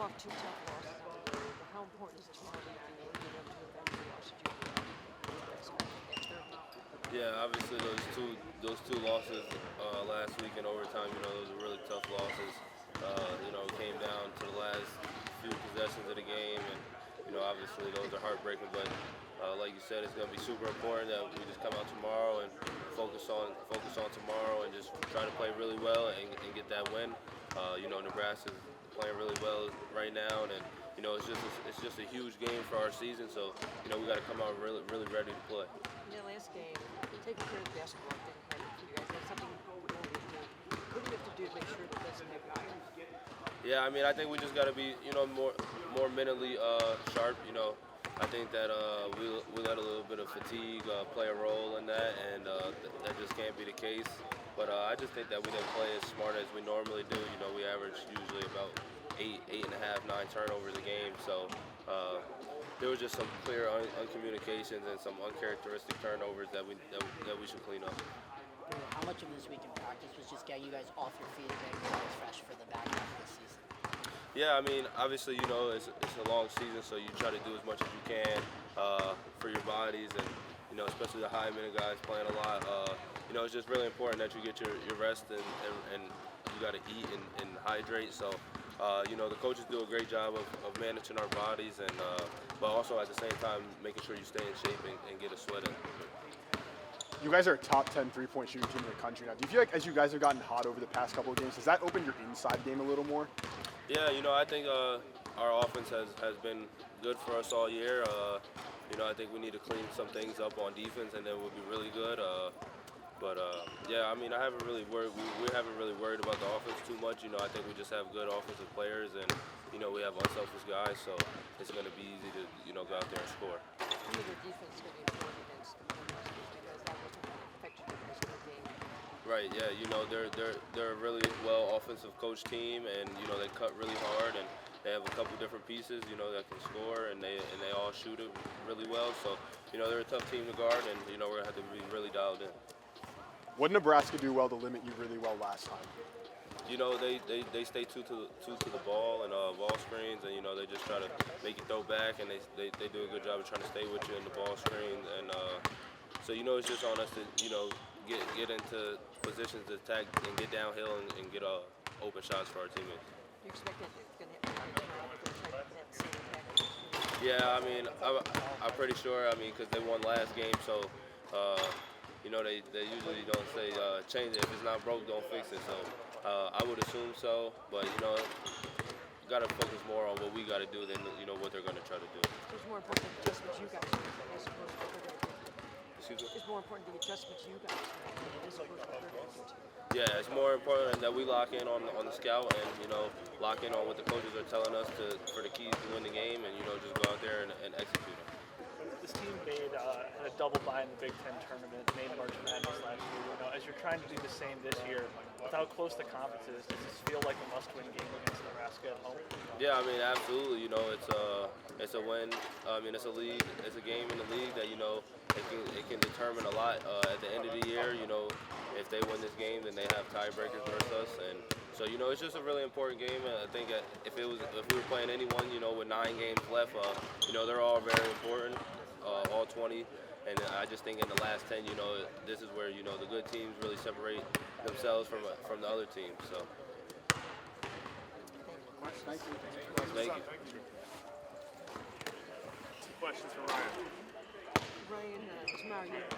off two tough losses. How important is tomorrow week being able to avenge the loss that you had? Yeah, obviously those two losses last week in overtime, those are really tough losses. Came down to the last few possessions of the game, and obviously those are heartbreaking. But like you said, it's going to be super important that we just come out tomorrow and focus on tomorrow and just try to play really well and get that win. Nebraska's playing really well right now, and it's just a huge game for our season. So we got to come out really ready to play. In the last game, taking care of the basketball didn't hurt for you guys. That's something you always do. What do you have to do to make sure that doesn't happen? Yeah, I think we just got to be, more mentally sharp. I think that we let a little bit of fatigue play a role in that, and that just can't be the case. But I just think that we didn't play as smart as we normally do. We average usually about 8.5, 9 turnovers a game. So there was just some clear uncommunications and some uncharacteristic turnovers that we should clean up. How much of this week in practice was just getting you guys off your feet and getting you guys fresh for the back half of the season? Yeah, obviously, it's a long season, so you try to do as much as you can for your bodies, and especially the high minute guys playing a lot. It's just really important that you get your rest and you got to eat and hydrate. So the coaches do a great job of managing our bodies, and but also at the same time making sure you stay in shape and get a sweat in. You guys are a top 10 3-point shooting team in the country now. Do you feel like as you guys have gotten hot over the past couple of games, has that opened your inside game a little more? Yeah, I think our offense has been good for us all year. I think we need to clean some things up on defense, and then we'll be really good. Yeah, I haven't really worried. We haven't really worried about the offense too much. I think we just have good offensive players, and we have unselfish guys, so it's going to be easy to go out there and score. Your defense is going to be important against the Pregame because that wasn't affected you guys in the game. Right. Yeah. They're a really well offensive coach team, and they cut really hard, and they have a couple different pieces that can score, and they all shoot it really well. So they're a tough team to guard, and we're gonna have to be really dialed in. What did Nebraska do well to limit you really well last time? They stay true to the ball and ball screens, and they just try to make you throw back, and they do a good job of trying to stay with you in the ball screen, and so it's just on us to get into positions to attack and get downhill and get open shots for our teammates. Do you expect that they're going to have a tomorrow with that same pattern? Yeah, I'm pretty sure. Because they won last game, so they usually don't say change it. If it's not broke, don't fix it. So I would assume so, but got to focus more on what we got to do than what they're going to try to do. It's more important the adjustments you guys make as opposed to what they're going to do. Excuse me? It's more important the adjustments you guys make as opposed to what they're going to do. Yeah, it's more important that we lock in on the scout and lock in on what the coaches are telling us for the keys to win the game, and just go out there and execute them. This team had a double bye in the Big Ten tournament, made March Madness last year. As you're trying to do the same this year, with how close the conference is, does this feel like a must-win game against Nebraska at home? Yeah, absolutely. It's a win. It's a league. It's a game in the league that it can determine a lot at the end of the year. If they win this game, then they have tiebreakers versus us, and so it's just a really important game. I think if we were playing anyone, with 9 games left, they're all very important, all 20. And I just think in the last 10, this is where the good teams really separate themselves from the other teams. So. Thank you. Thank you. Two questions for Ryan. Ryan, tomorrow you're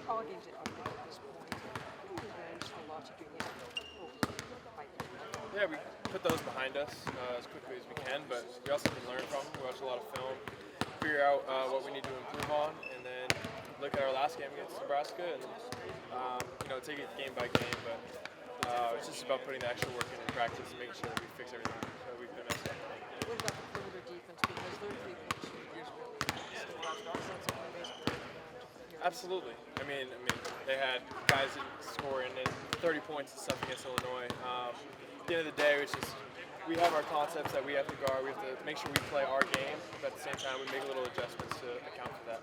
all games are up at this point. Revenge for lots of your Yeah, we put those behind us as quickly as we can, but we also can learn from them. We watch a lot of film, figure out what we need to improve on, and then look at our last game against Nebraska and take it game by game. But it's just about putting the extra work in practice and making sure that we fix everything that we've been missing. What about the perimeter defense? Because their 3-point shooting is really Absolutely. They had guys scoring 30 points and stuff against Illinois. At the end of the day, we have our concepts that we have to guard. We have to make sure we play our game, but at the same time, we make little adjustments to account for that.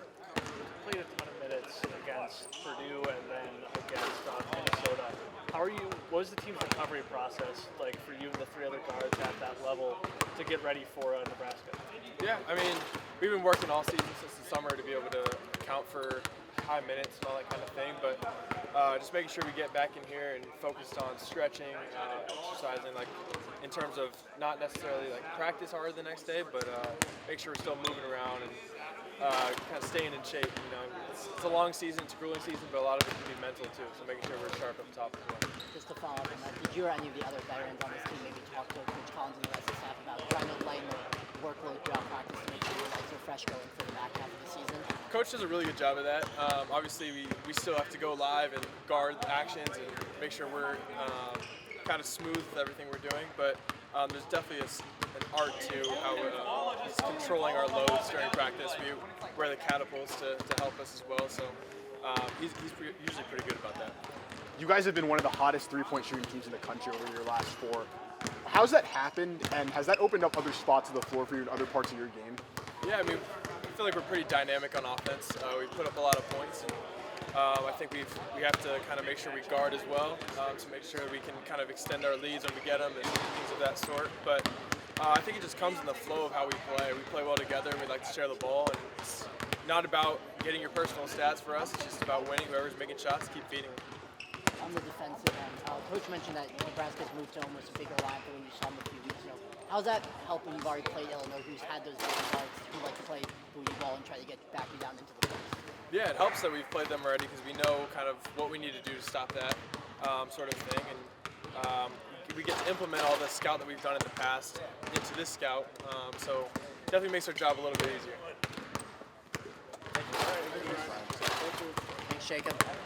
Played a ton of minutes against Purdue and then against Minnesota. What was the team's recovery process like for you and the 3 other guards at that level to get ready for Nebraska? Yeah, I mean, we've been working all season since the summer to be able to account for high minutes and all that kind of thing, but just making sure we get back in here and focused on stretching, exercising, like in terms of not necessarily like practice hard the next day, but make sure we're still moving around and kind of staying in shape. You know, it's a long season, it's a grueling season, but a lot of it can be mental too. So making sure we're sharp up top as well. Just to follow up on that, did you or any of the other veterans on this team maybe talk to Coach Collins and the rest of the staff about trying to lighten the workload throughout practice to make sure you guys are fresh going for the back half of the season? Coach does a really good job of that. Obviously, we still have to go live and guard the actions and make sure we're kind of smooth with everything we're doing, but there's definitely an art to how he's controlling our loads during practice. We wear the catapults to help us as well, so he's usually pretty good about that. You guys have been one of the hottest three-point shooting teams in the country over your last 4. How's that happened, and has that opened up other spots of the floor for you in other parts of your game? Yeah, I mean, I feel like we're pretty dynamic on offense. We put up a lot of points, and I think we have to kind of make sure we guard as well to make sure we can kind of extend our leads when we get them and things of that sort. But I think it just comes in the flow of how we play. We play well together, and we like to share the ball, and it's not about getting your personal stats for us. It's just about winning. Whoever's making shots, keep feeding them. On the defensive end, Coach mentioned that Nebraska's moved to almost a bigger line than when you saw them a few weeks ago. How's that help when you've already played Illinois, who's had those big guards who like to play booty ball and try to back you down into the post? Yeah, it helps that we've played them already because we know kind of what we need to do to stop that sort of thing, and we get to implement all the scout that we've done in the past into this scout, so definitely makes our job a little bit easier. Thanks, Jacob.